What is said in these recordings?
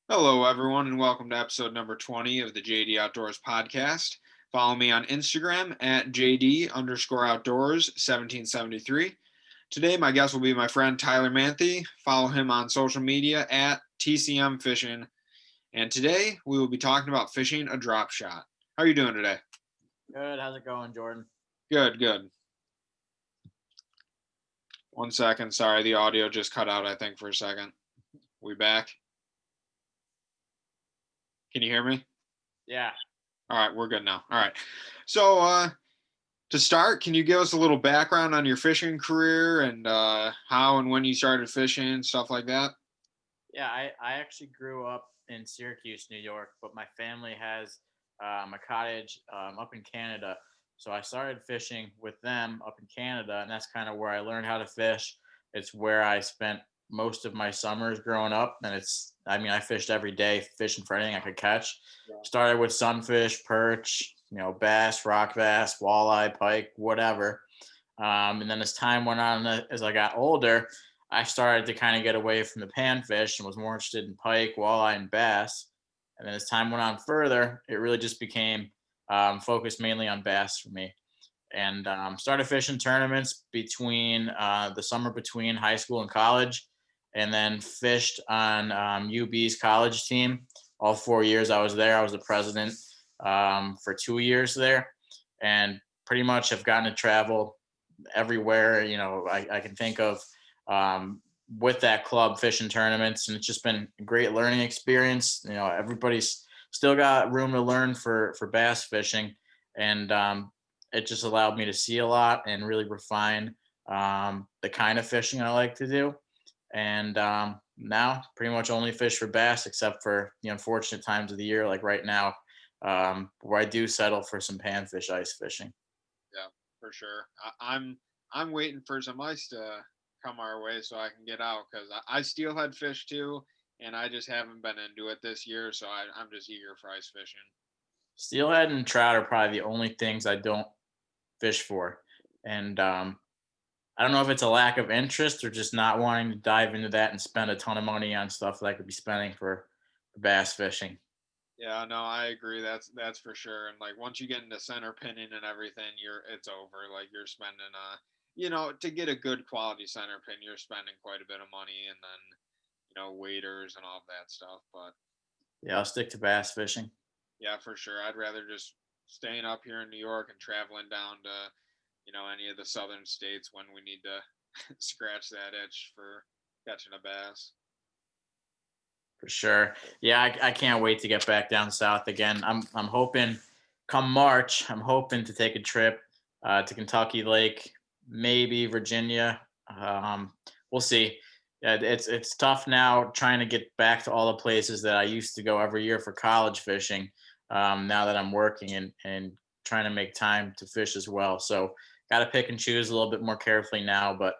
Hello, everyone, and welcome to episode number 20 of the JD Outdoors podcast. Follow me on Instagram at JD underscore outdoors 1773. Today, my guest will be my friend Tyler Manthey. Follow him on social media at TCM Fishing. And today, we will be talking about fishing a drop shot. How are you doing today? Good. How's it going, Jordan? Good, good. 1 second. Sorry, the audio just cut out, I think, for a second. We back? Can you hear me? Yeah. All right, we're good now. All right. So, to start, can you give us a little background on your fishing career and how and when you started fishing, stuff like that? Yeah. I actually grew up in Syracuse, New York, but my family has a cottage up in Canada. So I started fishing with them up in Canada, and that's kind of where I learned how to fish. It's where I spent most of my summers growing up. And I fished every day, fishing for anything I could catch. Yeah. Started with sunfish, perch, bass, rock bass, walleye, pike, whatever. And then as time went on, as I got older, I started to kind of get away from the panfish and was more interested in pike, walleye, and bass. And then as time went on further, it really just became focused mainly on bass for me. And started fishing tournaments between the summer between high school and college, and then fished on UB's college team. All 4 years I was there, I was the president for 2 years there, and pretty much have gotten to travel everywhere I can think of with that club fishing tournaments, and it's just been a great learning experience. Everybody's still got room to learn for bass fishing, and it just allowed me to see a lot and really refine the kind of fishing I like to do. And now pretty much only fish for bass, except for the unfortunate times of the year like right now, where I do settle for some panfish ice fishing. Yeah, for sure. I'm waiting for some ice to come our way so I can get out because I steelhead fish too, and I just haven't been into it this year, so I'm just eager for ice fishing. Steelhead and trout are probably the only things I don't fish for. And I don't know if it's a lack of interest or just not wanting to dive into that and spend a ton of money on stuff that I could be spending for bass fishing. Yeah, no, I agree. That's for sure. And like once you get into center pinning and everything, it's over. Like you're spending to get a good quality center pin, you're spending quite a bit of money and then, waiters and all of that stuff. But Yeah, I'll stick to bass fishing. yeah, for sure. I'd rather just staying up here in New York and traveling down to, any of the southern states when we need to scratch that itch for catching a bass. For sure. Yeah, I can't wait to get back down south again. I'm hoping come March, I'm hoping to take a trip to Kentucky Lake, maybe Virginia. We'll see. Yeah, it's tough now trying to get back to all the places that I used to go every year for college fishing. Now that I'm working and trying to make time to fish as well, so got to pick and choose a little bit more carefully now. But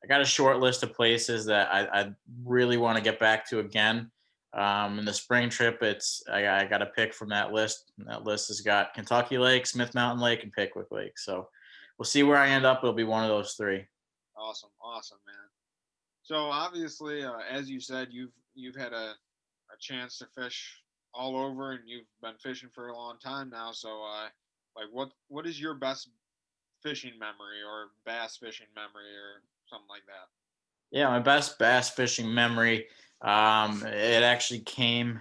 I got a short list of places that I really want to get back to again. In the spring trip, I got to pick from that list. And that list has got Kentucky Lake, Smith Mountain Lake, and Pickwick Lake. So we'll see where I end up. It'll be one of those three. Awesome, awesome, man. So obviously, as you said, you've had a chance to fish all over, and you've been fishing for a long time now. So, like, what is your best fishing memory or bass fishing memory or something like that? Yeah, my best bass fishing memory. It actually came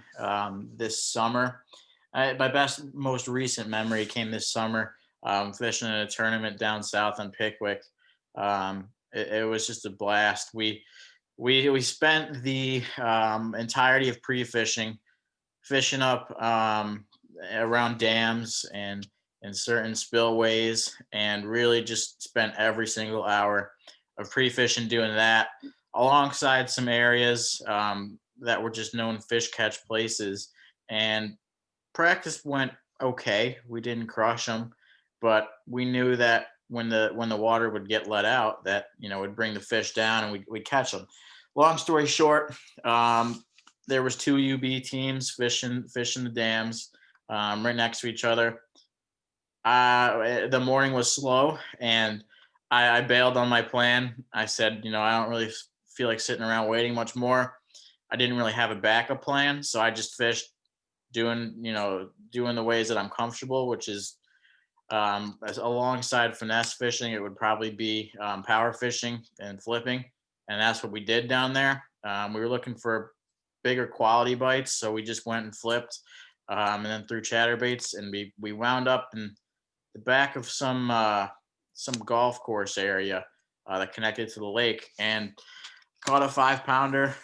this summer. My best, most recent memory came this summer. Fishing in a tournament down south on Pickwick. It was just a blast. We spent the entirety of pre-fishing fishing up around dams and certain spillways, and really just spent every single hour of pre-fishing doing that, alongside some areas that were just known fish catch places. And practice went okay. We didn't crush them, but we knew that when the water would get let out, that would bring the fish down and we'd catch them. Long story short, there was two UB teams fishing the dams right next to each other. The morning was slow, and I bailed on my plan. I said, I don't really feel like sitting around waiting much more. I didn't really have a backup plan, so I just fished doing the ways that I'm comfortable, which is as alongside finesse fishing, it would probably be power fishing and flipping, and that's what we did down there. We were looking for bigger quality bites, so we just went and flipped, and then threw chatterbaits, and we wound up in the back of some golf course area that connected to the lake, and caught a 5 pounder.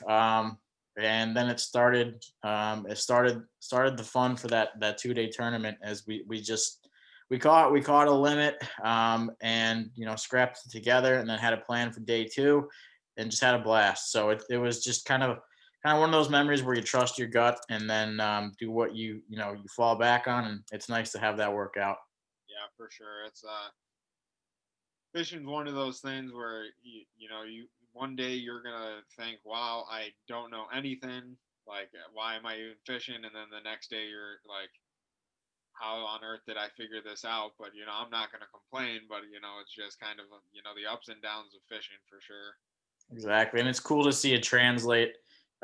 And then it started the fun for that 2 day tournament, as we caught a limit, and scrapped it together, and then had a plan for day two, and just had a blast. So it was just kind of one of those memories where you trust your gut, and then do what you fall back on, and it's nice to have that work out. Yeah, for sure. It's fishing's one of those things where you one day you're gonna think, wow, I don't know anything. Like, why am I even fishing? And then the next day you're like, how on earth did I figure this out? But I'm not gonna complain. But it's just kind of the ups and downs of fishing for sure. Exactly, and it's cool to see it translate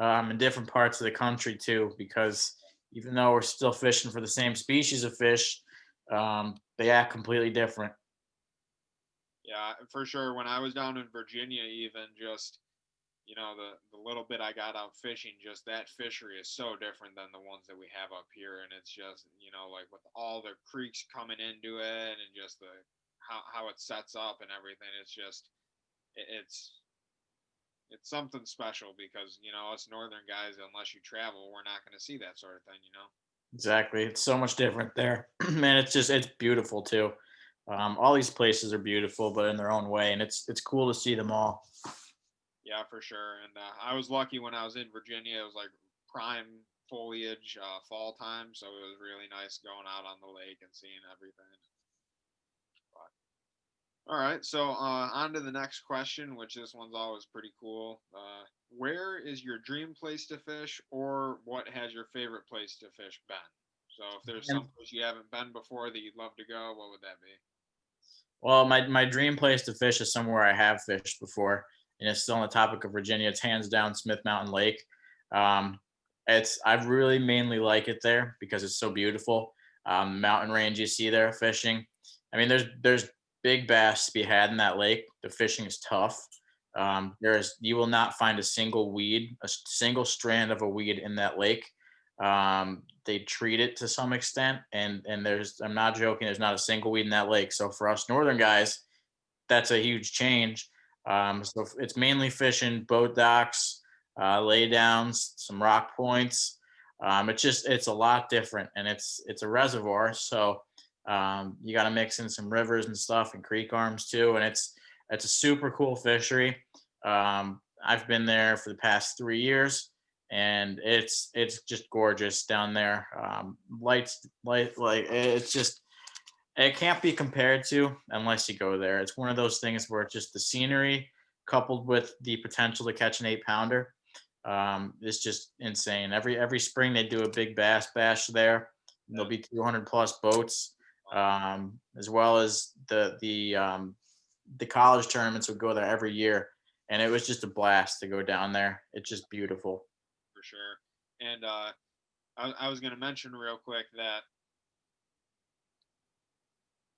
in different parts of the country too, because even though we're still fishing for the same species of fish, they act completely different. Yeah, for sure. When I was down in Virginia, even just the little bit I got out fishing, just that fishery is so different than the ones that we have up here, and it's just like with all the creeks coming into it, and just the how it sets up and everything. It's just it's something special because us northern guys, unless you travel, we're not going to see that sort of thing. Exactly, it's so much different there, man. It's beautiful too. All these places are beautiful, but in their own way, and it's cool to see them all. Yeah, for sure. And I was lucky when I was in Virginia. It was like prime foliage fall time, so it was really nice going out on the lake and seeing everything. But, all right, so on to the next question, which this one's always pretty cool. Where is your dream place to fish, or what has your favorite place to fish been? So if there's some place you haven't been before that you'd love to go, what would that be? Well, my dream place to fish is somewhere I have fished before, and it's still on the topic of Virginia. It's hands down Smith Mountain Lake. Um, I really mainly like it there because it's so beautiful. Mountain range you see there fishing. I mean, there's big bass to be had in that lake. The fishing is tough. You will not find a single weed, a single strand of a weed in that lake. They treat it to some extent, and I'm not joking, there's not a single weed in that lake. So for us northern guys, that's a huge change. So it's mainly fishing boat docks, lay downs, some rock points. It's a lot different, and it's a reservoir, so you got to mix in some rivers and stuff and creek arms too, and it's a super cool fishery. I've been there for the past 3 years, and it's just gorgeous down there. Light, like it's just it can't be compared to unless you go there. It's one of those things where it's just the scenery coupled with the potential to catch an 8 pounder. It's just insane. Every spring they do a big bass bash there. There'll be 200 plus boats, as well as the college tournaments would go there every year, and it was just a blast to go down there. It's just beautiful. For sure. And I was going to mention real quick that,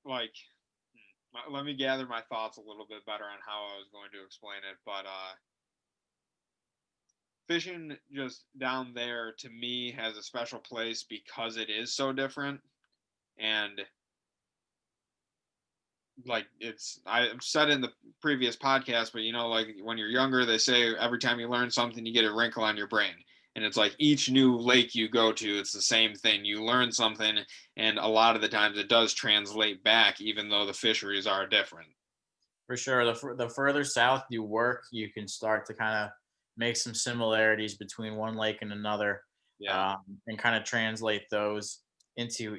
like, let me gather my thoughts a little bit better on how I was going to explain it. But fishing just down there to me has a special place because it is so different. And like I've said in the previous podcast, but like when you're younger, they say every time you learn something, you get a wrinkle on your brain. And it's like each new lake you go to, it's the same thing. You learn something, and a lot of the times it does translate back, even though the fisheries are different. For sure. The further south you work, you can start to kind of make some similarities between one lake and another, Yeah. and kind of translate those into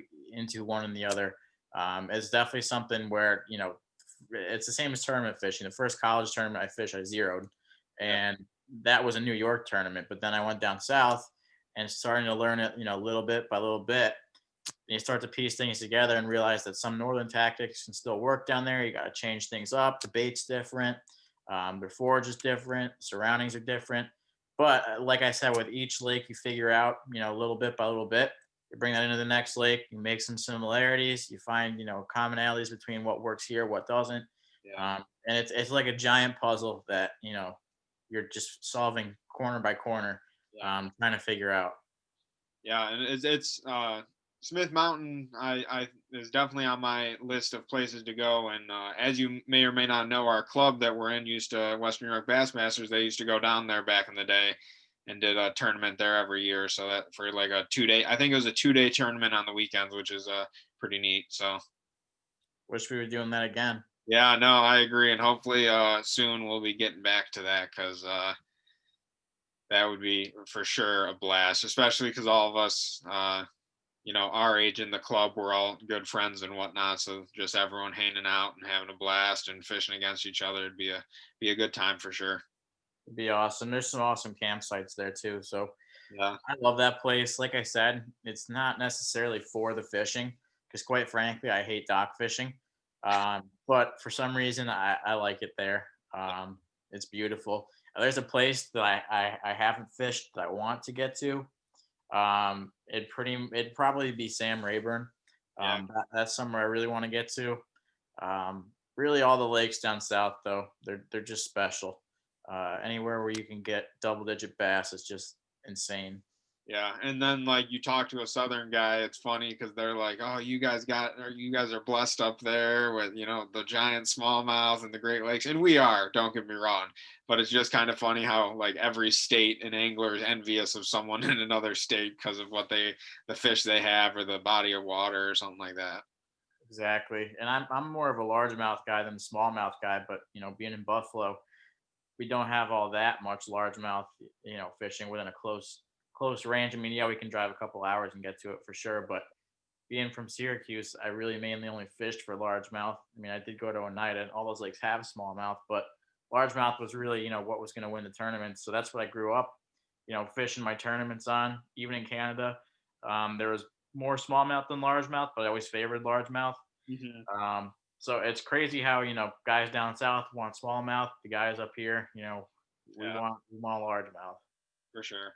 one and the other. It's definitely something where it's the same as tournament fishing. The first college tournament I fished, I zeroed, Yeah. and that was a New York tournament. But then I went down south and starting to learn it, little bit by little bit, you start to piece things together and realize that some northern tactics can still work down there. You got to change things up. The bait's different. The forage is different. Surroundings are different. But like I said, with each lake, you figure out, little bit by little bit. You bring that into the next lake. You make some similarities. You find, commonalities between what works here, what doesn't. Yeah. And it's like a giant puzzle that you're just solving corner by corner, Yeah. trying to figure out. Yeah, and it's Smith Mountain. I is definitely on my list of places to go. And as you may or may not know, our club that we're in used to Western New York Bassmasters. They used to go down there back in the day and did a tournament there every year. So that for like a 2 day, I think it was a 2 day tournament on the weekends, which is pretty neat. So Wish we were doing that again. yeah, no, I agree, and hopefully soon we'll be getting back to that because that would be for sure a blast, especially because all of us, our age in the club, we're all good friends and whatnot. So just everyone hanging out and having a blast and fishing against each other would be a good time for sure. It'd be awesome. There's some awesome campsites there too. So Yeah, I love that place. Like I said, it's not necessarily for the fishing because, quite frankly, I hate dock fishing. But for some reason, I like it there. It's beautiful. There's a place that I haven't fished that I want to get to. It'd probably be Sam Rayburn. yeah, That's somewhere I really want to get to. Really, all the lakes down south though, they're just special. Anywhere where you can get double-digit bass is just insane. yeah. And then like you talk to a southern guy, it's funny because they're like, "Oh, you guys are blessed up there with the giant smallmouth and the Great Lakes," and we are. Don't get me wrong, but it's just kind of funny how like every state an angler is envious of someone in another state because of the fish they have or the body of water or something like that. Exactly. And I'm more of a largemouth guy than a smallmouth guy, but being in Buffalo, we don't have all that much largemouth, fishing within a close range. I mean, yeah, we can drive a couple hours and get to it for sure, but being from Syracuse, I really mainly only fished for largemouth. I mean, I did go to Oneida, and all those lakes have smallmouth, but largemouth was really, what was going to win the tournament. So that's what I grew up, fishing my tournaments on. Even in Canada, there was more smallmouth than largemouth, but I always favored largemouth. Hmm. So it's crazy how guys down south want smallmouth, the guys up here, we Yeah, want largemouth. for sure.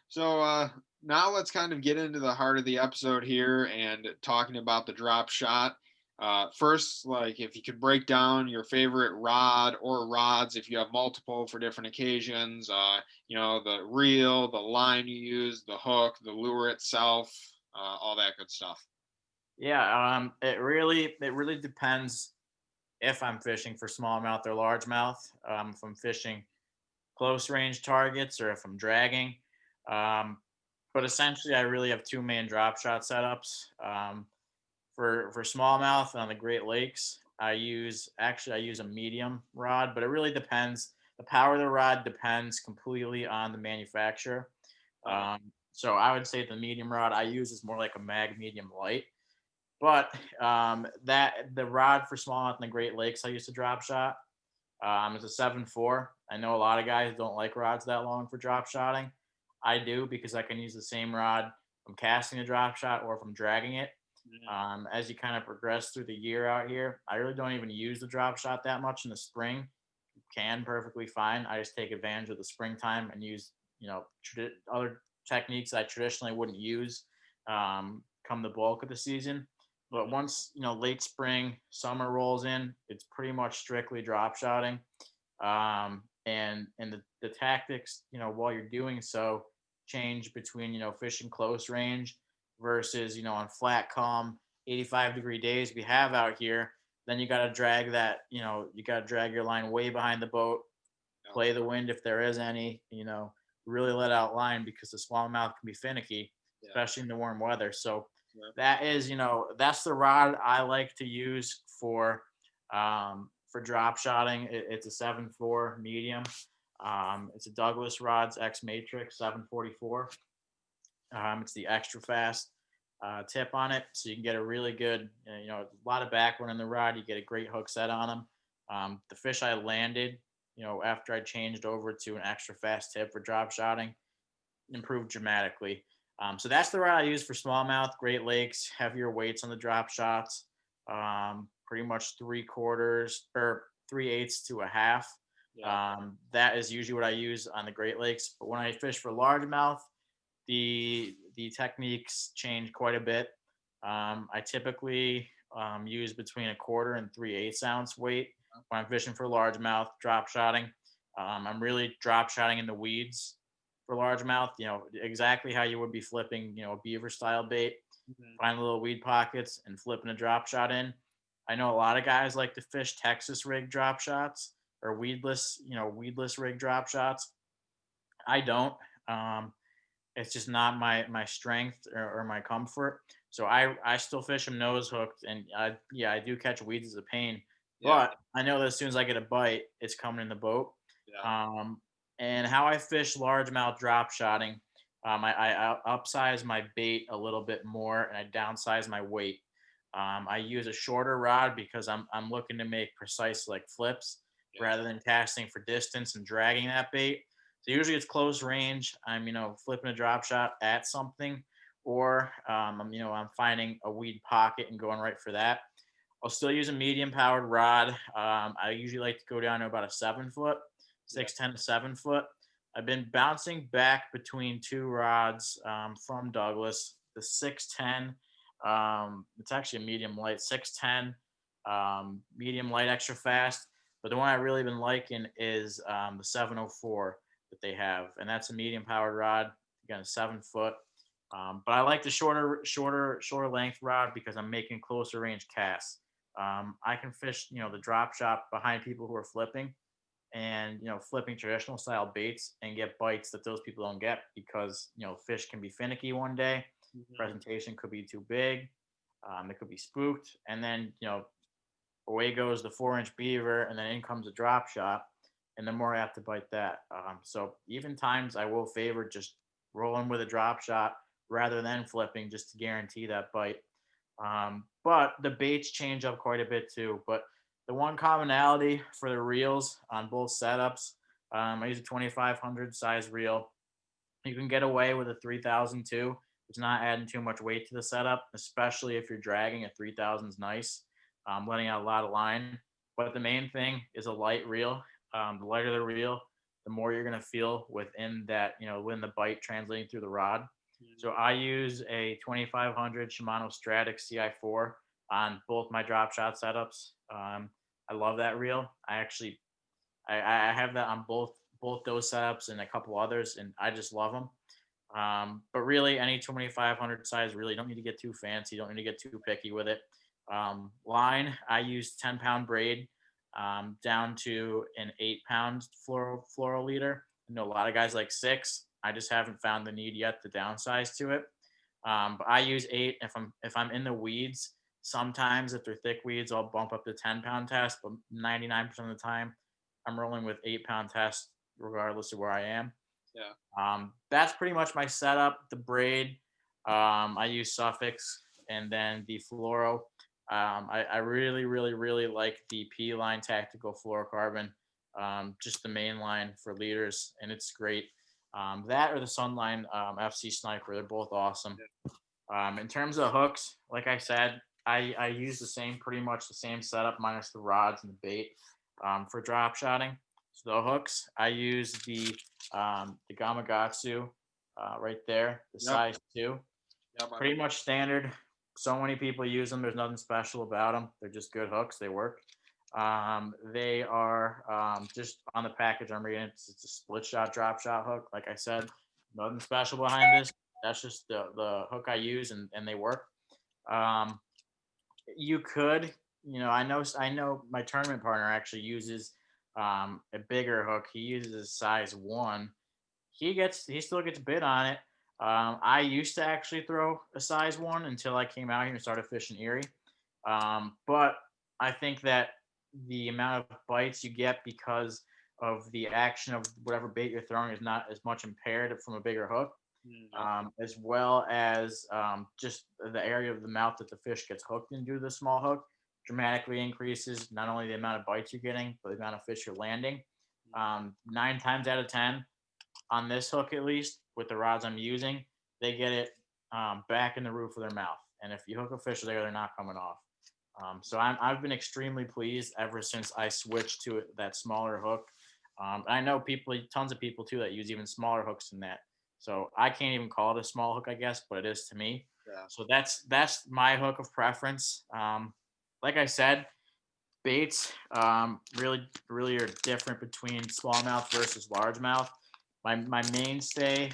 So now let's kind of get into the heart of the episode here and talking about the drop shot. First, like if you could break down your favorite rod or rods, if you have multiple for different occasions, the reel, the line you use, the hook, the lure itself, all that good stuff. Yeah, it really depends if I'm fishing for smallmouth or largemouth. If I'm fishing close range targets or if I'm dragging. Um, but essentially, I really have two main drop shot setups. For smallmouth on the Great Lakes, I use a medium rod, but it really depends. The power of the rod depends completely on the manufacturer. Uh, So I would say the medium rod I use is more like a mag medium light. But that the rod for smallmouth in the Great Lakes I used to drop shot. It's a 7.4. I know a lot of guys don't like rods that long for drop shotting. I do because I can use the same rod if I'm casting a drop shot or if I'm dragging it. mhm, As you kind of progress through the year out here, I really don't even use the drop shot that much in the spring. Can perfectly fine. I just take advantage of the springtime and use other techniques I traditionally wouldn't use come the bulk of the season. But once late spring, summer rolls in, it's pretty much strictly drop shotting, and the tactics while you're doing so change between fishing close range versus on flat calm 85-degree days we have out here. Then you got to drag your line way behind the boat, yeah, play the wind if there is any, really let out line because the smallmouth can be finicky, yeah, especially in the warm weather. So yeah, that's the rod I like to use for drop shotting. It's a 7.4 medium. It's a Douglas Rods X Matrix 744. It's the extra fast tip on it, so you can get a really good, a lot of backwind in the rod. You get a great hook set on them. The fish I landed, after I changed over to an extra fast tip for drop shotting, improved dramatically. So that's the rod I use for smallmouth, Great Lakes, heavier weights on the drop shots, pretty much 3/4 or 3/8 to a half. Yeah. That is usually what I use on the Great Lakes. But when I fish for largemouth, the techniques change quite a bit. I typically use between a quarter and 3/8 ounce weight when I'm fishing for largemouth drop shotting. I'm really drop shotting in the weeds for largemouth. Exactly how you would be flipping, a beaver style bait. Mhm. Find little weed pockets and flipping a drop shot in. I know a lot of guys like to fish Texas rig drop shots or weedless rig drop shots. I don't. Um, it's just not my strength or my comfort. So I still fish them nose hooked, and I do catch weeds as a pain, Yeah. but I know that as soon as I get a bite, it's coming in the boat. Yeah. Um, and how I fish largemouth drop shotting, I upsize my bait a little bit more, and I downsize my weight. I use a shorter rod because I'm looking to make precise like flips Yeah. rather than casting for distance and dragging that bait. So usually it's close range. I'm flipping a drop shot at something, or I'm finding a weed pocket and going right for that. I'll still use a medium powered rod. I usually like to go down to about a 7 foot, Yeah. 6'10" to 7 foot. I've been bouncing back between two rods from Douglas. The 6'10", it's actually a medium light, 6'10", medium light, extra fast. But the one I really been liking is the 704 that they have, and that's a medium powered rod. Again, 7 foot. But I like the shorter length rod because I'm making closer range casts. I can fish, the drop shot behind people who are flipping and, flipping traditional style baits and get bites that those people don't get because, fish can be finicky one day. Mhm. Presentation could be too big. It could be spooked. And then, away goes the 4-inch beaver, and then in comes a drop shot, and the more I have to bite that. So even times I will favor just rolling with a drop shot rather than flipping just to guarantee that bite. But the baits change up quite a bit too. But the one commonality for the reels on both setups, I use a 2500 size reel. You can get away with a 3002. It's not adding too much weight to the setup, especially if you're dragging. A 3000 is nice, letting out a lot of line. But the main thing is a light reel. The lighter the reel, the more you're going to feel within that, within the bite translating through the rod. So Mhm. I use a 2500 Shimano Stratic CI4 on both my drop shot setups. I love that reel. I have that on both those setups and a couple others, and I just love them. But really, any 2500 size, really don't need to get too fancy. Don't need to get too picky with it. Line, I use 10-pound braid down to an 8-pound floral leader. I know a lot of guys like 6. I just haven't found the need yet to downsize to it. But I use 8 if I'm in the weeds. Sometimes if they're thick weeds, I'll bump up to 10-pound test. But 99% of the time, I'm rolling with 8-pound test regardless of where I am. Yeah. That's pretty much my setup. The braid, I use Suffix, and then the fluoro. I really, really, really like the P line tactical fluorocarbon, just the main line for leaders, and it's great. That or the Sunline FC Sniper, they're both awesome. In terms of hooks, like I said, I use pretty much the same setup minus the rods and the bait for drop shotting. So the hooks, I use the Gamakatsu right there, the Yep. size 2. Yep. Pretty much standard. So many people use them. There's nothing special about them. They're just good hooks. They work. They are just on the package. I'm reading it's a split shot drop shot hook. Like I said, nothing special behind this. That's just the hook I use, and they work. Um, you could, I know my tournament partner actually uses a bigger hook. He uses a size 1. He still gets bid on it. I used to actually throw a size 1 until I came out here and started fishing Erie. But I think that the amount of bites you get because of the action of whatever bait you're throwing is not as much impaired from a bigger hook, Yep. as well as just the area of the mouth that the fish gets hooked into the small hook dramatically increases not only the amount of bites you're getting, but the amount of fish you're landing. 9 times out of 10, on this hook at least, with the rods I'm using, they get it back in the roof of their mouth. And if you hook a fish there, they're not coming off. So I've been extremely pleased ever since I switched to that smaller hook. I know tons of people too that use even smaller hooks than that. So I can't even call it a small hook, I guess, but it is to me. Yeah. So that's my hook of preference. Like I said, baits really are different between smallmouth versus largemouth. My mainstay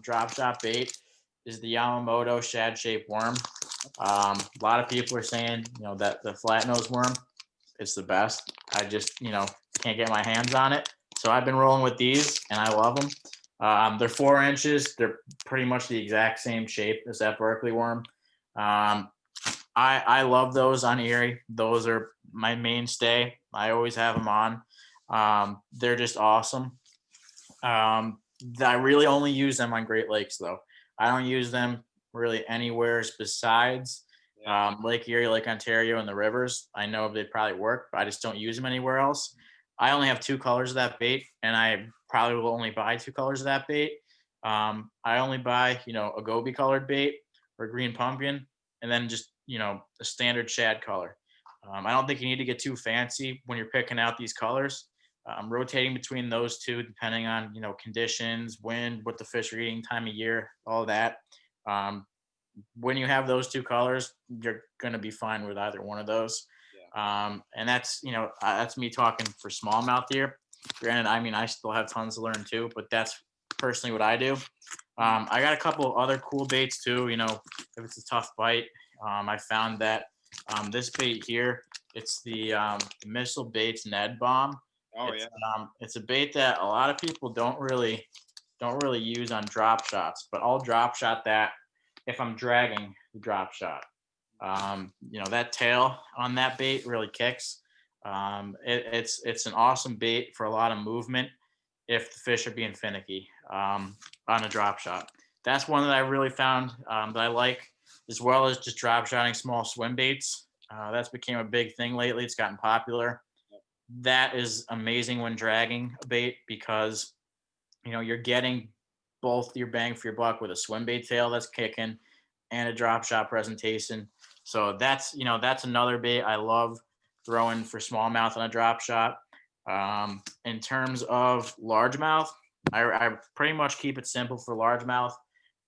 drop shot bait is the Yamamoto shad shaped worm. A lot of people are saying that the flat nose worm is the best. I just can't get my hands on it, so I've been rolling with these and I love them. They're 4 inches. They're pretty much the exact same shape as that Berkeley worm. Um, I love those on Erie. Those are my mainstay. I always have them on. They're just awesome. I really only use them on Great Lakes though. I don't use them really anywhere besides Yeah. Lake Erie, Lake Ontario, and the rivers. I know they probably work, but I just don't use them anywhere else. I only have two colors of that bait, and I probably will only buy two colors of that bait. I only buy, a goby colored bait or green pumpkin, and then just, a standard shad color. I don't think you need to get too fancy when you're picking out these colors. Rotating between those two, depending on, conditions, wind, what the fish are eating, time of year, all that. Um, when you have those two colors, you're going to be fine with either one of those. And that's me talking for smallmouth here. Granted, I mean, I still have tons to learn too, but that's personally what I do. I got a couple other cool baits too. If it's a tough bite, I found that this bait here, it's the Missile Baits Ned Bomb. Oh It's yeah. it's a bait that a lot of people don't really use on drop shots, but I'll drop shot that if I'm dragging the drop shot. That tail on that bait really kicks. It's an awesome bait for a lot of movement if the fish are being finicky on a drop shot. That's one that I really found that I like, as well as just drop shotting small swim baits. That's became a big thing lately. It's gotten popular. That is amazing when dragging a bait because you're getting both your bang for your buck with a swim bait tail that's kicking and a drop shot presentation. So that's another bait I love throwing for smallmouth on a drop shot. In terms of largemouth, I pretty much keep it simple for largemouth.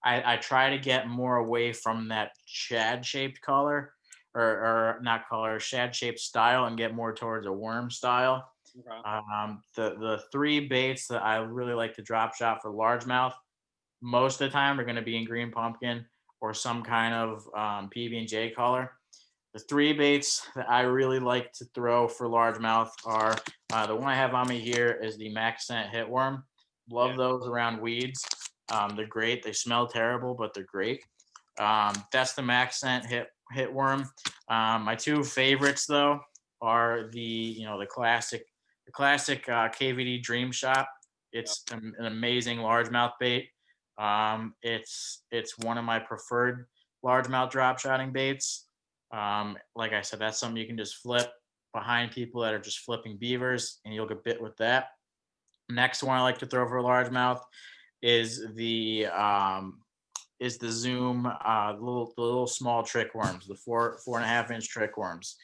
I try to get more away from that shad shaped color or not color, shad shaped style, and get more towards a worm style. Okay. The three baits that I really like to drop shot for largemouth most of the time are going to be in green pumpkin or some kind of PB&J color. The three baits that I really like to throw for largemouth are the one I have on me here is the Max Scent Hitworm. Love Yeah. those around weeds. They're great. They smell terrible, but they're great. That's the Max Scent Hitworm. My two favorites though are the classic KVD Dream Shot. Yeah. It's an amazing largemouth bait. It's one of my preferred largemouth drop shotting baits. Like I said, that's something you can just flip behind people that are just flipping beavers, and you'll get bit with that. Next one I like to throw for largemouth is the Zoom the little small trick worms, the 4.5 inch trick worms,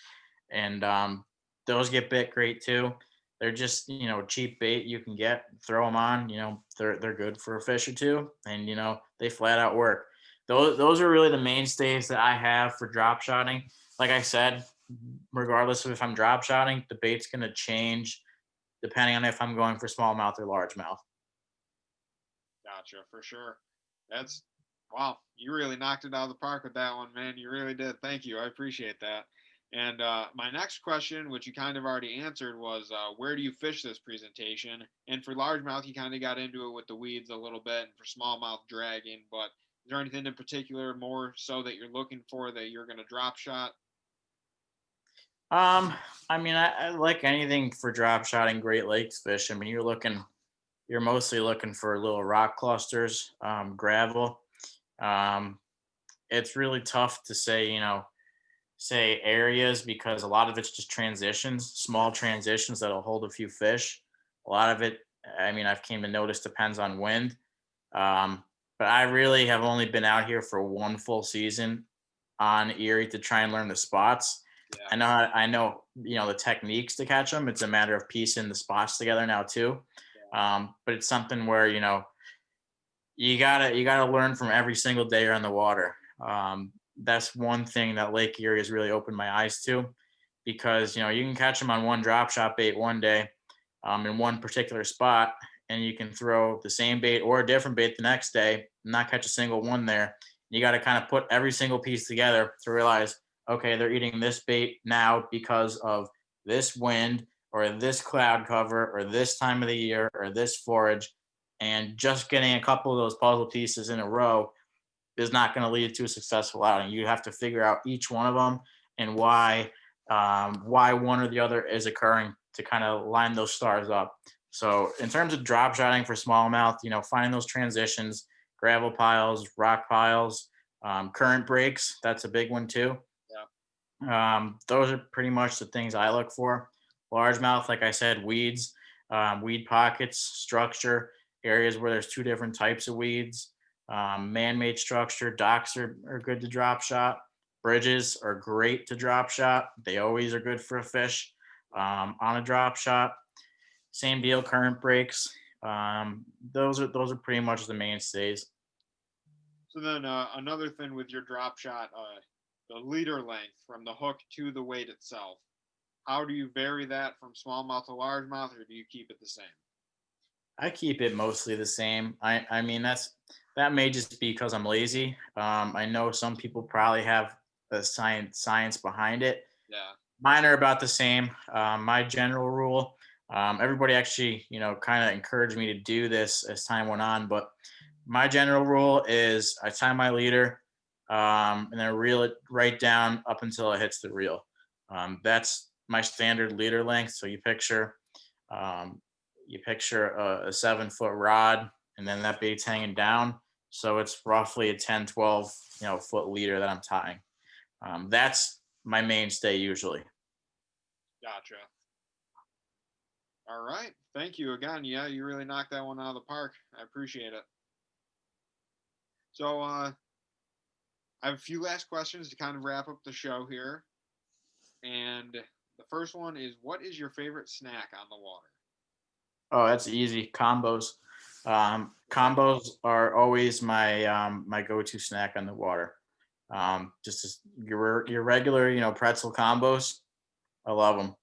and those get bit great too. They're just cheap bait you can get, throw them on. They're good for a fish or two, and they flat out work. Those are really the mainstays that I have for drop shotting. Like I said, regardless of if I'm drop shotting, the bait's gonna change depending on if I'm going for smallmouth or largemouth. Gotcha, for sure. That's wow. You really knocked it out of the park with that one, man. You really did. Thank you. I appreciate that. And my next question, which you kind of already answered, was where do you fish this presentation? And for largemouth, you kind of got into it with the weeds a little bit, and for smallmouth, dragging. But is there anything in particular more so that you're looking for that you're going to drop shot? Um, I mean, I like anything for drop shotting Great Lakes fish. I mean, you're mostly looking for little rock clusters, gravel. Um, it's really tough to say areas because a lot of it's just transitions, small transitions that'll hold a few fish. A lot of it, I mean, I've came to notice depends on wind. Um, but I really have only been out here for one full season on Erie to try and learn the spots. Yeah. I know the techniques to catch them. It's a matter of piecing the spots together now too. Yeah. But it's something where you gotta learn from every single day you're on the water. That's one thing that Lake Erie has really opened my eyes to, because you can catch them on one drop shot bait one day, in one particular spot, and you can throw the same bait or a different bait the next day and not catch a single one there. You got to kind of put every single piece together to realize, okay, they're eating this bait now because of this wind or this cloud cover or this time of the year or this forage. And just getting a couple of those puzzle pieces in a row is not going to lead to a successful outing. You have to figure out each one of them and why one or the other is occurring to kind of line those stars up. So in terms of drop shotting for smallmouth, finding those transitions, gravel piles, rock piles, current breaks, that's a big one too. Those are pretty much the things I look for. Largemouth, like I said, weeds, weed pockets, structure, areas where there's two different types of weeds, man-made structure. Docks are good to drop shot. Bridges are great to drop shot. They always are good for a fish on a drop shot. Same deal, current breaks. Those are pretty much the mainstays. So then another thing with your drop shot, the leader length from the hook to the weight itself. How do you vary that from smallmouth to largemouth, or do you keep it the same? I keep it mostly the same. I mean that may just be because I'm lazy. I know some people probably have the science behind it. Yeah. Mine are about the same. My general rule. Everybody actually, kind of encouraged me to do this as time went on, but my general rule is I tie my leader, and then reel it right down up until it hits the reel. That's my standard leader length. So um, you picture a 7 foot rod, and then that bait's hanging down. So it's roughly a 10, 12, foot leader that I'm tying. That's my mainstay usually. Gotcha. All right. Thank you again. Yeah, you really knocked that one out of the park. I appreciate it. So I have a few last questions to kind of wrap up the show here. And the first one is, what is your favorite snack on the water? Oh, that's easy. Combos. Okay. Combos are always my go-to snack on the water. Just your regular, pretzel combos. I love them.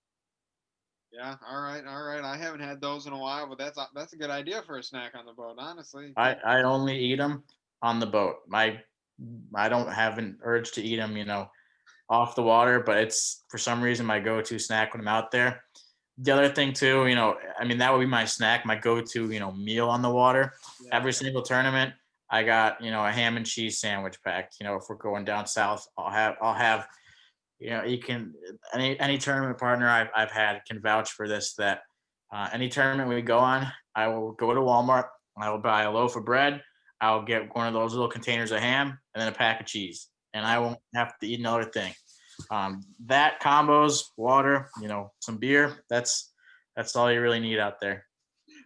Yeah. All right. All right. I haven't had those in a while, but that's a good idea for a snack on the boat. Honestly, I only eat them on the boat. I don't have an urge to eat them, off the water, but it's for some reason my go-to snack when I'm out there. The other thing too, I mean, that would be my snack, my go-to, meal on the water. yeah. Every single tournament, I got, a ham and cheese sandwich packed. If we're going down south, I'll have, you can any tournament partner I've had can vouch for this that any tournament we go on, I will go to Walmart, I will buy a loaf of bread, I'll get one of those little containers of ham and then a pack of cheese, and I won't have to eat another thing. That combos, water, some beer. That's all you really need out there.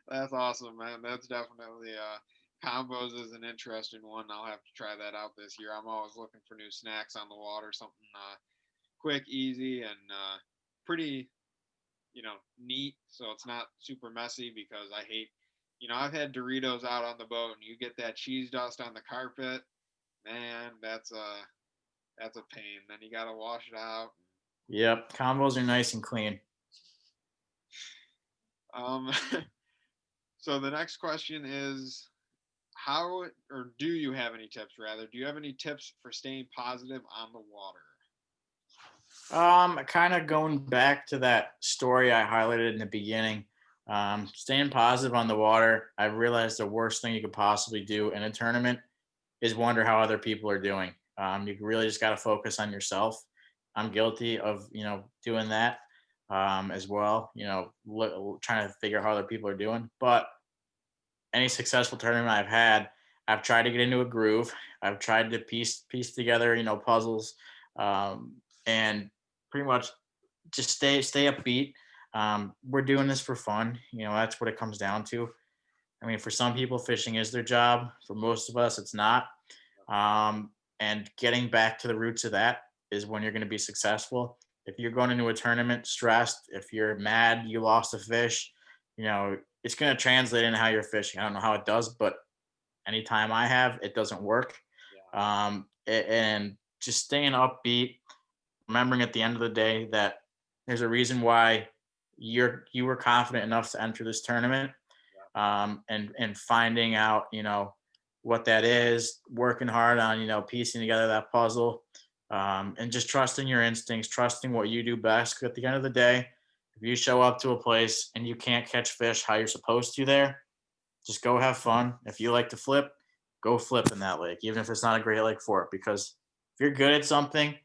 That's awesome, man. That's definitely combos is an interesting one. I'll have to try that out this year. I'm always looking for new snacks on the water, something quick, easy, and pretty, neat. So it's not super messy because I hate, I've had Doritos out on the boat, and you get that cheese dust on the carpet. Man, that's a pain. Then you gotta wash it out. Yep, combos are nice and clean. Um, so the next question is, how or do you have any tips? Rather, do you have any tips for staying positive on the water? Kind of going back to that story I highlighted in the beginning. Staying positive on the water. I realized the worst thing you could possibly do in a tournament is wonder how other people are doing. You really just got to focus on yourself. I'm guilty of doing that as well. Trying to figure out how other people are doing. But any successful tournament I've had, I've tried to get into a groove. I've tried to piece together puzzles, and pretty much just stay upbeat. We're doing this for fun. That's what it comes down to. I mean, for some people, fishing is their job. For most of us, it's not. Um, and getting back to the roots of that is when you're going to be successful. If you're going into a tournament stressed, if you're mad you lost a fish, it's going to translate into how you're fishing. I don't know how it does, but anytime I have, it doesn't work. Yeah. And just staying upbeat, remembering at the end of the day that there's a reason why you were confident enough to enter this tournament, and finding out what that is, working hard on piecing together that puzzle, and just trusting your instincts, trusting what you do best. 'Cause at the end of the day, if you show up to a place and you can't catch fish how you're supposed to there, just go have fun. If you like to flip, go flip in that lake, even if it's not a great lake for it. Because if you're good at something,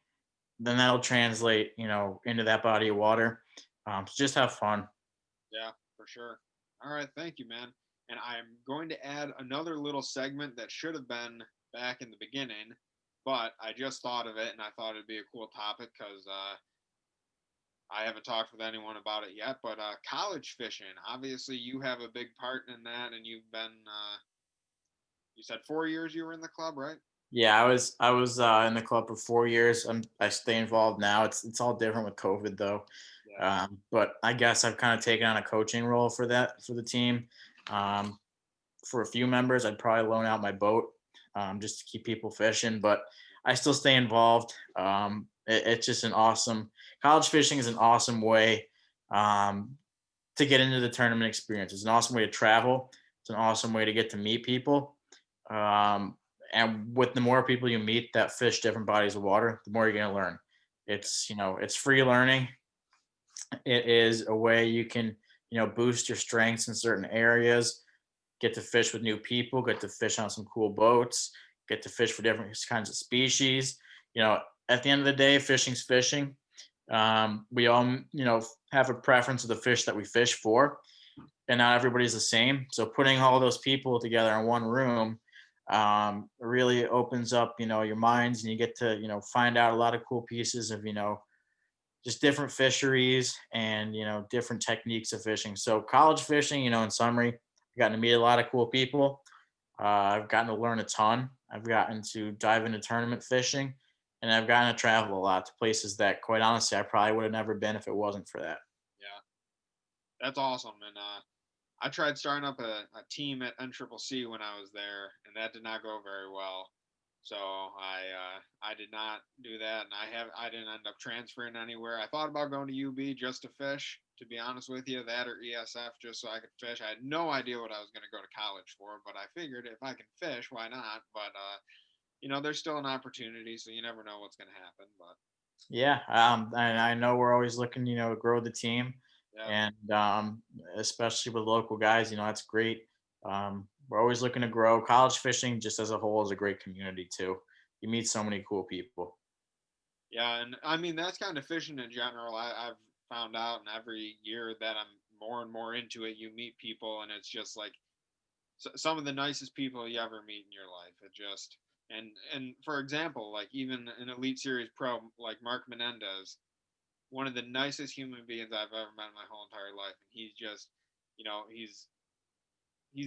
then that'll translate, into that body of water. So just have fun. Yeah, for sure. All right, thank you, man. And I'm going to add another little segment that should have been back in the beginning, but I just thought of it and I thought it'd be a cool topic because I haven't talked with anyone about it yet. But college fishing, obviously, you have a big part in that, and you've been, you said 4 years you were in the club, right? Yeah, I was in the club for 4 years. I stay involved now. It's all different with COVID though. Yeah. But I guess I've kind of taken on a coaching role for the team. Um, for a few members, I'd probably loan out my boat, just to keep people fishing. But I still stay involved. It's just an awesome college fishing is an awesome way, um, to get into the tournament experience. It's an awesome way to travel. It's an awesome way to get to meet people. Um, and with the more people you meet that fish different bodies of water, the more you're going to learn. It's free learning. It is a way you can, boost your strengths in certain areas, get to fish with new people, get to fish on some cool boats, get to fish for different kinds of species. At the end of the day, fishing's fishing. We all, have a preference of the fish that we fish for, and not everybody's the same. So putting all those people together in one room, really opens up, your minds, and you get to, find out a lot of cool pieces of, just different fisheries and, different techniques of fishing. So college fishing, in summary, I've gotten to meet a lot of cool people. I've gotten to learn a ton. I've gotten to dive into tournament fishing, and I've gotten to travel a lot to places that, quite honestly, I probably would have never been if it wasn't for that. Yeah, that's awesome. And I tried starting up a team at NCCC when I was there, and that did not go very well. So I did not do that, and I didn't end up transferring anywhere. I thought about going to UB just to fish, to be honest with you, that or ESF just so I could fish. I had no idea what I was going to go to college for, but I figured if I can fish, why not? But there's still an opportunity, so you never know what's going to happen. But Yeah, and I know we're always looking, to grow the team, yeah, and especially with local guys, that's great. We're always looking to grow. College fishing, just as a whole, is a great community too. You meet so many cool people. yeah, and I mean that's kind of fishing in general. I've found out, and every year that I'm more and more into it, you meet people, and it's just like some of the nicest people you ever meet in your life. It just and for example, like even an Elite Series pro like Mark Menendez, one of the nicest human beings I've ever met in my whole entire life, and he's just, you know, he's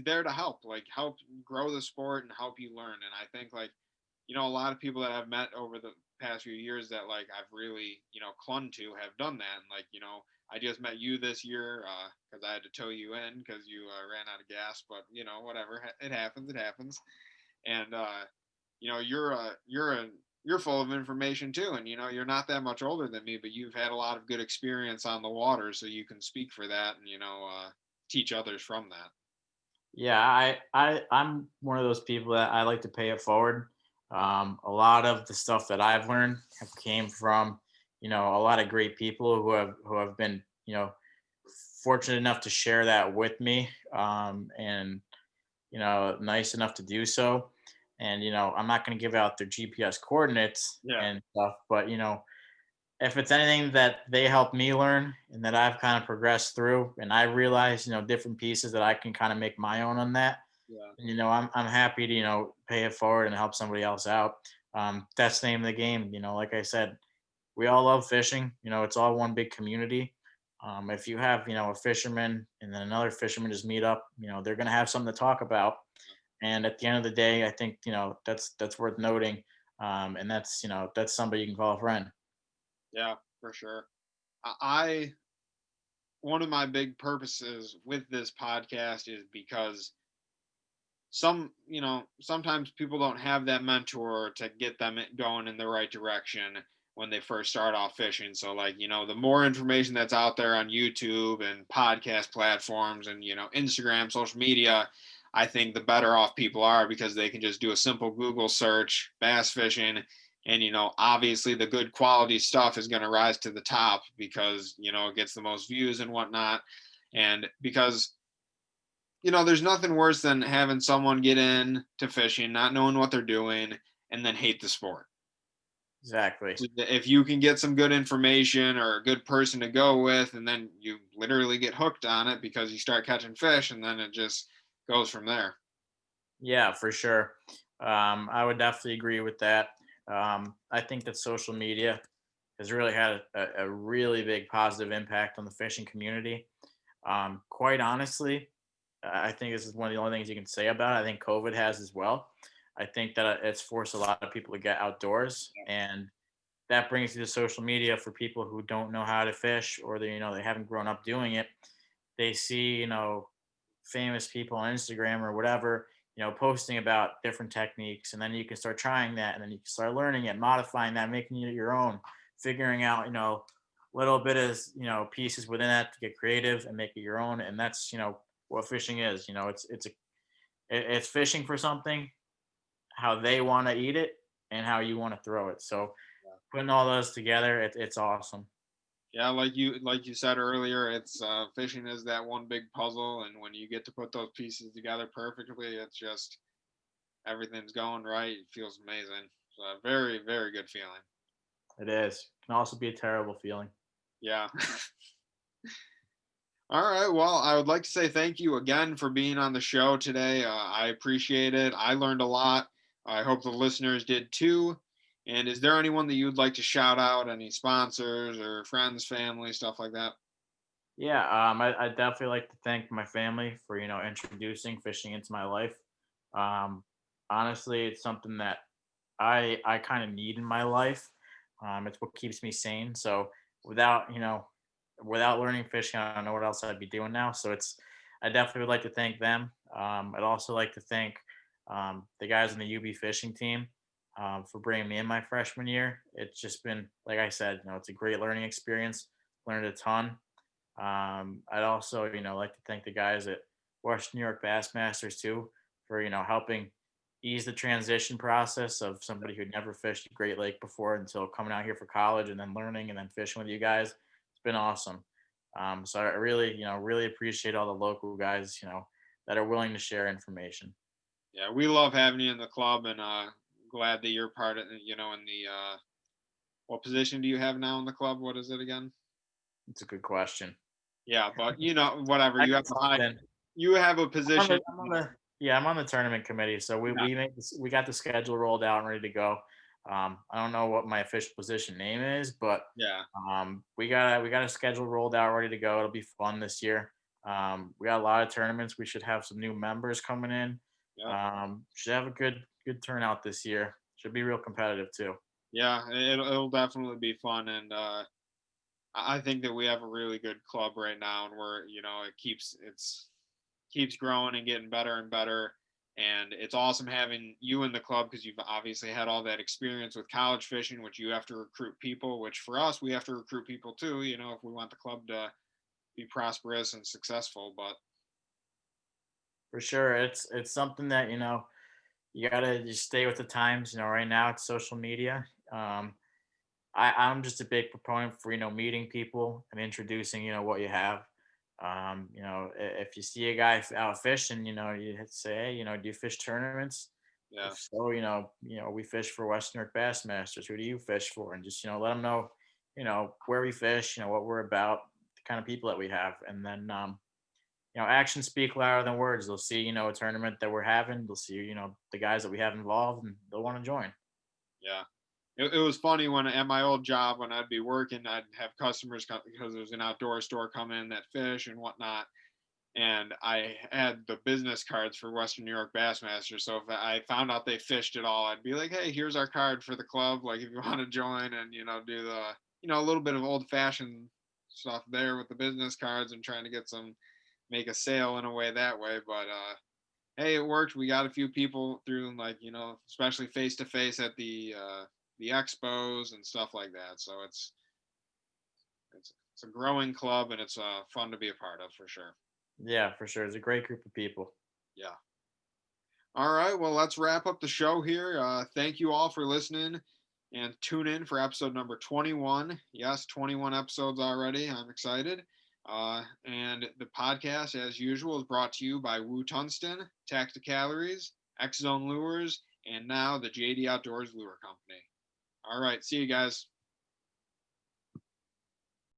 there to help, like help grow the sport and help you learn. And I think like, a lot of people that I've met over the past few years that like I've really, clung to have done that. And like, I just met you this year because I had to tow you in because you ran out of gas, but whatever, it happens, it happens. And you're full of information too, and you're not that much older than me, but you've had a lot of good experience on the water, so you can speak for that and teach others from that. Yeah, I'm one of those people that I like to pay it forward. A lot of the stuff that I've learned have came from, a lot of great people who have been, fortunate enough to share that with me, and nice enough to do so. And I'm not going to give out their GPS coordinates Yeah. and stuff, but if it's anything that they helped me learn and that I've kind of progressed through, and I realize, different pieces that I can kind of make my own on that, Yeah. I'm happy to, pay it forward and help somebody else out. That's the name of the game. Like I said, we all love fishing. It's all one big community. If you have, a fisherman and then another fisherman just meet up, they're going to have something to talk about. And at the end of the day, I think, that's worth noting. And that's somebody you can call a friend. Yeah, for sure. I one of my big purposes with this podcast is because sometimes people don't have that mentor to get them going in the right direction when they first start off fishing. So like, the more information that's out there on YouTube and podcast platforms and, Instagram, social media, I think the better off people are because they can just do a simple Google search, bass fishing, and obviously the good quality stuff is going to rise to the top because it gets the most views and whatnot. And because there's nothing worse than having someone get in to fishing, not knowing what they're doing, and then hate the sport. Exactly. If you can get some good information or a good person to go with, and then you literally get hooked on it because you start catching fish, and then it just goes from there. Yeah, for sure. I would definitely agree with that. I think that social media has really had a really big positive impact on the fishing community. Quite honestly, I think this is one of the only things you can say about it. I think COVID has as well. I think that it's forced a lot of people to get outdoors, and that brings you to social media for people who don't know how to fish or they haven't grown up doing it. They see famous people on Instagram or whatever posting about different techniques, and then you can start trying that, and then you can start learning it, modifying that, making it your own, figuring out little bit of pieces within that to get creative and make it your own. And that's what fishing is. It's fishing for something, how they want to eat it and how you want to throw it. So putting all those together, it's awesome. Yeah, like you said earlier, it's fishing is that one big puzzle, and when you get to put those pieces together perfectly, it's just everything's going right. It feels amazing. It's a very, very good feeling. It is. Can also be a terrible feeling. Yeah. All right. Well, I would like to say thank you again for being on the show today. I appreciate it. I learned a lot. I hope the listeners did too. And is there anyone that you'd like to shout out? Any sponsors or friends, family, stuff like that? Yeah, I definitely like to thank my family for introducing fishing into my life. Um, Honestly, it's something that I kind of need in my life. It's what keeps me sane. So without without learning fishing, I don't know what else I'd be doing now. So I definitely would like to thank them. I'd also like to thank the guys on the UB fishing team for bringing me in my freshman year. It's just been, like I said, it's a great learning experience. Learned a ton. I'd also, like to thank the guys at Western New York Bassmasters too for, helping ease the transition process of somebody who'd never fished a Great Lake before until coming out here for college and then learning and then fishing with you guys. It's been awesome. So I really, really appreciate all the local guys, that are willing to share information. Yeah, we love having you in the club, and glad that you're part of. In the what position do you have now in the club? What is it again? It's a good question. Yeah, but whatever. I You can have a type high. it in. You have a I'm on position. the, I'm on the yeah, I'm on the tournament committee. So Yeah, we got the schedule rolled out and ready to go. I don't know what my official position name is, but yeah, we got a schedule rolled out, ready to go. It'll be fun this year. We got a lot of tournaments. We should have some new members coming in. yeah. Should have a good turnout this year. Should be real competitive too. Yeah, it'll definitely be fun, and I think that we have a really good club right now, and we're it keeps growing and getting better and better, and it's awesome having you in the club because you've obviously had all that experience with college fishing, which you have to recruit people, which for us we have to recruit people too. If we want the club to be prosperous and successful, but For sure, it's something that you gotta just stay with the times. Right now it's social media. I'm just a big proponent for meeting people and introducing what you have. If you see a guy out fishing, you say, hey, do you fish tournaments? yeah, If so, we fish for Western York Bassmasters. Who do you fish for? And just let them know, where we fish, what we're about, the kind of people that we have, and then actions speak louder than words. They'll see a tournament that we're having. They'll see the guys that we have involved, and they'll want to join. yeah. It was funny when at my old job when I'd be working, I'd have customers come because there's an outdoor store come in that fish and whatnot, and I had the business cards for Western New York Bassmasters. So if I found out they fished at all, I'd be like, "Hey, here's our card for the club. Like, if you want to join and do the a little bit of old fashioned stuff there with the business cards and trying to make a sale in a way that way. But hey, it worked. We got a few people through, like, especially face to face at the expos and stuff like that. So it's a growing club, and it's fun to be a part of for sure. Yeah, for sure. It's a great group of people. Yeah. All right. Well, let's wrap up the show here. Thank you all for listening, and tune in for episode number 21. Yes, 21 episodes already. I'm excited. And the podcast, as usual, is brought to you by Woo Tungsten, Tacticalories, X Zone Lures, and now the JD Outdoors Lure Company. All right. See you guys.